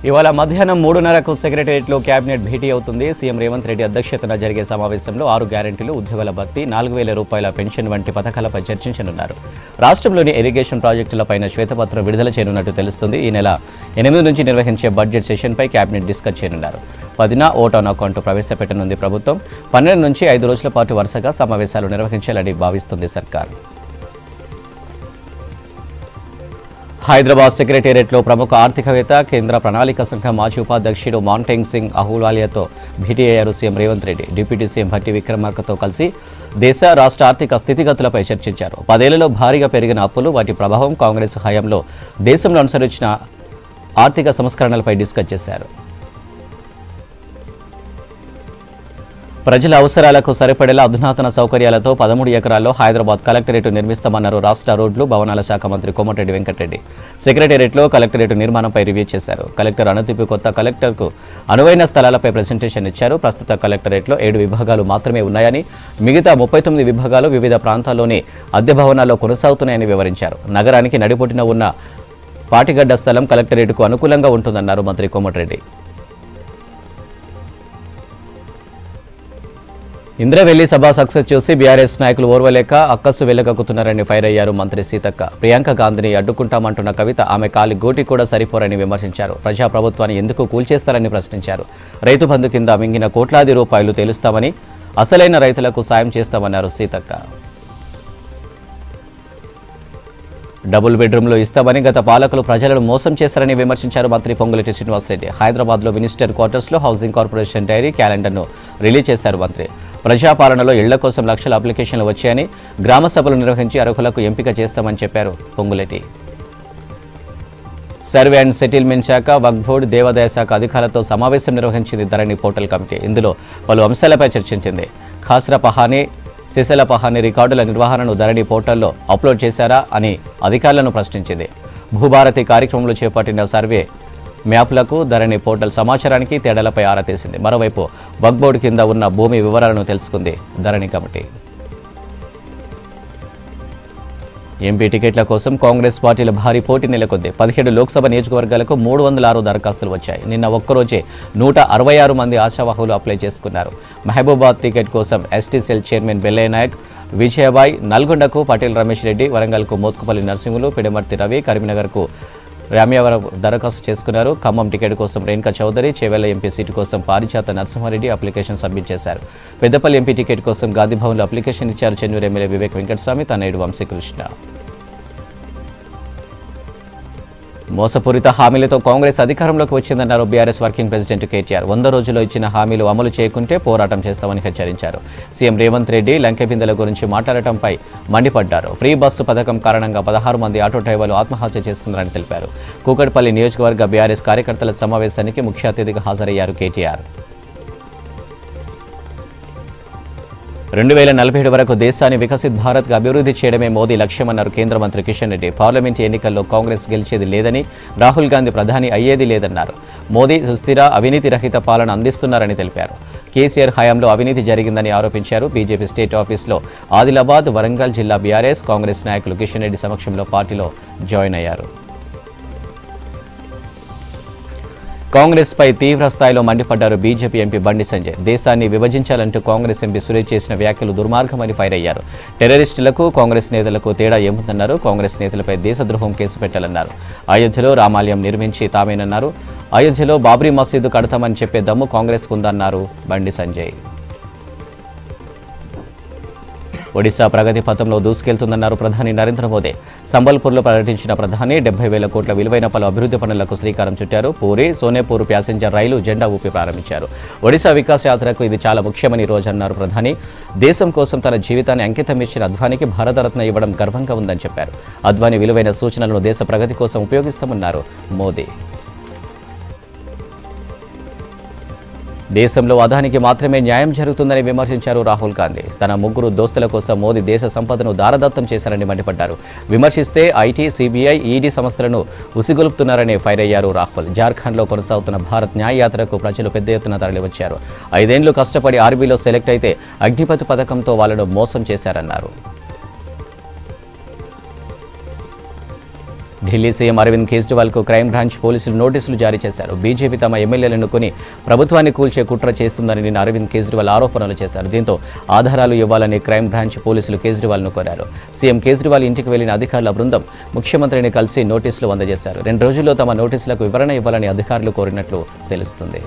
ఇవాళ మధ్యాహ్నం 3:30కు సెక్రటేరియట్లో కేబినెట్ భేటీ అవుతుంది. సీఎం రేవంత్ రెడ్డి అధ్యక్షతన జరిగే సమావేశంలో 6 గ్యారెంటీలు, ఉద్యోగాల భర్తీ, 4,000 రూపాయల పెన్షన్ వంటి పథకాలపై చర్చించనున్నారు. రాష్ట్రంలోని ఇరిగేషన్ ప్రాజెక్టులపైన శ్వేతపత్రం విడుదల చేయనున్నట్టు తెలుస్తుంది. ఈ నెల 8 నుంచి నిర్వహించే బడ్జెట్ సెషన్పై కేబినెట్ డిస్కస్ చేయనున్నారు. 10న ఓట్ ఆన్ అకౌంట్ ప్రవేశపెట్టనుంది ప్రభుత్వం. 12 నుంచి 5 రోజుల పాటు వరుసగా సమావేశాలు నిర్వహించాలని భావిస్తుంది సర్కార్. హైదరాబాద్ సెక్రటేరియట్లో ప్రముఖ ఆర్థికవేత్త, కేంద్ర ప్రణాళిక సంఘం మాజీ ఉపాధ్యక్షుడు మాంటేంగ్ సింగ్ అహూవాలియాతో భేటీ అయ్యారు CM Revanth Reddy. Deputy CM Bhatti విక్రమార్కతో కలిసి దేశ, రాష్ట్ర ఆర్థిక స్థితిగతులపై చర్చించారు. 10 ఏళ్లలో భారీగా పెరిగిన అప్పులు, వాటి ప్రభావం, కాంగ్రెస్ హయాంలో దేశంలో అనుసరించిన ఆర్థిక సంస్కరణలపై డిస్కస్ చేశారు. ప్రజల అవసరాలకు సరిపడేలా అధునాతన సౌకర్యాలతో 13 ఎకరాల్లో హైదరాబాద్ కలెక్టరేట్ నిర్మిస్తామన్నారు రాష్ట్ర రోడ్లు, భవనాల శాఖ మంత్రి కోమటిరెడ్డి వెంకటరెడ్డి. సెక్రటేరియట్లో కలెక్టరేట్ నిర్మాణంపై రివ్యూ చేశారు. కలెక్టర్ అనుమతిపై కొత్త కలెక్టర్కు అనువైన స్థలాలపై ప్రెజెంటేషన్ ఇచ్చారు. ప్రస్తుత కలెక్టరేట్లో 7 విభాగాలు మాత్రమే ఉన్నాయని, మిగతా 39 విభాగాలు వివిధ ప్రాంతాల్లోని అద్దె భవనాల్లో కొనసాగుతున్నాయని వివరించారు. నగరానికి నడిబొడ్డున ఉన్న పాటిగడ్డ స్థలం కలెక్టరేట్కు అనుకూలంగా ఉంటుందన్నారు మంత్రి కోమటిరెడ్డి. ఇంద్రవెల్లి సభ సక్సెస్ చూసి బీఆర్ఎస్ నాయకులు ఓర్వలేక అక్కసు వెళ్లగక్కుతున్నారని ఫైర్ అయ్యారు మంత్రి సీతక్క. ప్రియాంక గాంధీని అడ్డుకుంటామంటున్న కవిత ఆమె కాలి గోటి కూడా సరిపోరని విమర్శించారు. ప్రజాప్రభుత్వాన్ని ఎందుకు కూల్చేస్తారని ప్రశ్నించారు. రైతు బంధు కింద మింగిన కోట్లాది రూపాయలు తేలుస్తామని, అసలైన రైతులకు సాయం చేస్తామన్నారు సీతక్క. డబుల్ బెడ్రూమ్లో ఇస్తామని గత పాలకులు ప్రజలను మోసం చేశారని విమర్శించారు మంత్రి పొంగులేటి శ్రీనివాసరెడ్డి. హైదరాబాద్లో మినిస్టర్ క్వార్టర్స్లో హౌసింగ్ కార్పొరేషన్ డైరీ క్యాలెండర్ను రిలీజ్ చేశారు మంత్రి. ప్రజాపాలనలో ఇళ్ల కోసం లక్షల అప్లికేషన్లు వచ్చాయని, గ్రామ సభలు నిర్వహించి అర్హులకు ఎంపిక చేస్తామని చెప్పారు పొంగులేటి. సర్వే అండ్ సెటిల్మెంట్ శాఖ, వక్ఫ్ బోర్డు, దేవాదాయ శాఖ అధికారులతో సమావేశం నిర్వహించింది ధరణి పోర్టల్ కమిటీ. ఇందులో పలు అంశాలపై చర్చించింది. ఖాస్రా పహానీ, సిసల పహానీ రికార్డుల నిర్వహణను ధరణి పోర్టల్లో అప్లోడ్ చేశారా అని అధికారులను ప్రశ్నించింది. భూభారతి కార్యక్రమంలో చేపట్టిన సర్వే మ్యాప్లకు, ధరణి పోర్టల్ సమాచారానికి తేడాలపై ఆరా తీసింది. మరోవైపు వక్ఫ్ బోర్డు కింద ఉన్న భూమి వివరాలను తెలుసుకుంది ధరణి కమిటీ. ఎంపీ టికెట్ల కోసం కాంగ్రెస్ పార్టీలో భారీ పోటీ నెలకొంది. 17 లోక్సభ నియోజకవర్గాలకు 306 దరఖాస్తులు వచ్చాయి. నిన్న ఒక్కరోజే 166 మంది ఆశావాహులు అప్లై చేసుకున్నారు. మహబూబాద్ టికెట్ కోసం ST cell chairman Bellaiah Nayak, Vijayabai, నల్గొండకు పటేల్ రమేష్ రెడ్డి, వరంగల్కు మోత్కుపల్లి నరసింహులు, పిడమర్తి రవి, కరీంనగర్కు రామ్యవరం దరఖాస్తు చేసుకున్నారు. ఖమ్మం టికెట్ కోసం రేణుకా చౌదరి, చేవెళ్ల ఎంపీ సీటు కోసం పారిజాత నరసింహారెడ్డి అప్లికేషన్ సబ్మిట్ చేశారు. పెద్దపల్లి ఎంపీ టికెట్ కోసం గాంధీభవన్లో అప్లికేషన్ ఇచ్చారు చెన్నూరు ఎమ్మెల్యే వివేక్ వెంకటస్వామి, తనయుడు వంశీకృష్ణ. మోసపూరిత హామీలతో కాంగ్రెస్ అధికారంలోకి వచ్చిందన్నారు బీఆర్ఎస్ వర్కింగ్ ప్రెసిడెంట్ కేటీఆర్. 100 రోజుల్లో ఇచ్చిన హామీలు అమలు చేయకుంటే పోరాటం చేస్తామని హెచ్చరించారు. సీఎం రేవంత్ రెడ్డి లంకెబిందెల గురించి మాట్లాడటంపై మండిపడ్డారు. ఫ్రీ బస్సు పథకం కారణంగా 16 మంది ఆటో డ్రైవర్లు ఆత్మహత్య చేసుకున్నారని తెలిపారు. కూకట్పల్లి నియోజకవర్గ బీఆర్ఎస్ కార్యకర్తల సమావేశానికి ముఖ్య అతిథిగా హాజరయ్యారు కేటీఆర్. 2047 వరకు దేశాన్ని వికసిత్ భారత్గా అభివృద్ధి చేయడమే మోదీ లక్ష్యమన్నారు కేంద్ర మంత్రి కిషన్ రెడ్డి. పార్లమెంటు ఎన్నికల్లో కాంగ్రెస్ గెలిచేది లేదని, రాహుల్ గాంధీ ప్రధాని అయ్యేది లేదన్నారు. మోదీ సుస్థిర, అవినీతి రహిత పాలన అందిస్తున్నారని తెలిపారు. కేసీఆర్ హయాంలో అవినీతి జరిగిందని ఆరోపించారు. బీజేపీ స్టేట్ ఆఫీస్లో ఆదిలాబాద్, వరంగల్ జిల్లా బీఆర్ఎస్, కాంగ్రెస్ నాయకులు కిషన్ రెడ్డి సమక్షంలో పార్టీలో జాయిన్ అయ్యారు. కాంగ్రెస్ పై తీవ్ర స్థాయిలో మండిపడ్డారు బీజేపీ ఎంపీ బండి సంజయ్. దేశాన్ని విభజించాలంటూ కాంగ్రెస్ ఎంపీ సురేష్ చేసిన వ్యాఖ్యలు దుర్మార్గమని ఫైర్ అయ్యారు. టెర్రరిస్టులకు కాంగ్రెస్ నేతలకు తేడా ఏముందన్నారు. కాంగ్రెస్ నేతలపై దేశద్రోహం కేసు పెట్టాలన్నారు. అయోధ్యలో రామాలయం నిర్మించి తామేనన్నారు. అయోధ్యలో బాబ్రీ మసీదు కడతామని చెప్పే దమ్ము కాంగ్రెస్కు ఉందన్నారు బండి సంజయ్. ఒడిశా ప్రగతి పథంలో దూసుకెళ్తుందన్నారు ప్రధాని నరేంద్ర మోదీ. సంబల్పూర్లో పర్యటించిన ప్రధాని 70,000 కోట్ల విలువైన పలు అభివృద్ధి పనులకు శ్రీకారం చుట్టారు. పూరి, సోనేపూర్ ప్యాసింజర్ రైలు జెండా ఊపి ప్రారంభించారు. ఒడిశా వికాస్ యాత్రకు ఇది చాలా ముఖ్యమని రోజన్నారు ప్రధాని. దేశం కోసం తన జీవితాన్ని అంకితం ఇచ్చిన అద్వానికి భారతరత్న ఇవ్వడం గర్వంగా ఉందని చెప్పారు. అద్వాని విలువైన సూచనలను దేశ ప్రగతి కోసం ఉపయోగిస్తామన్నారు మోదీ. దేశంలో అదానికి మాత్రమే న్యాయం జరుగుతుందని విమర్శించారు రాహుల్ గాంధీ. తన 3 దోస్తుల కోసం మోదీ దేశ సంపదను దారదత్తం చేశారని మండిపడ్డారు. విమర్శిస్తే ఐటీ, సిబిఐ, ఈడీ సంస్థలను ఉసిగొలుపుతున్నారని ఫైర్ అయ్యారు రాహుల్. జార్ఖండ్లో కొనసాగుతున్న భారత్ న్యాయ యాత్రకు ప్రజలు పెద్ద ఎత్తున తరలివచ్చారు. 5 ఏళ్లు కష్టపడి ఆర్బీలో సెలెక్ట్ అయితే అగ్నిపథ్ పథకంతో వాళ్లను మోసం చేశారన్నారు. ఢిల్లీ సీఎం అరవింద్ కేజ్రీవాల్కు క్రైమ్ బ్రాంచ్ పోలీసులు నోటీసులు జారీ చేశారు. బీజేపీ తమ ఎమ్మెల్యేలను కొని ప్రభుత్వాన్ని కూల్చే కుట్ర చేస్తుందని నిన్న అరవింద్ కేజ్రీవాల్ ఆరోపణలు చేశారు. దీంతో ఆధారాలు ఇవ్వాలని క్రైమ్ బ్రాంచ్ పోలీసులు కేజ్రీవాల్ను కోరారు. సీఎం కేజ్రీవాల్ ఇంటికి వెళ్లిన అధికారుల బృందం ముఖ్యమంత్రిని కలిసి నోటీసులు అందజేశారు. 2 రోజుల్లో తమ నోటీసులకు వివరణ ఇవ్వాలని అధికారులు కోరినట్లు తెలుస్తుంది.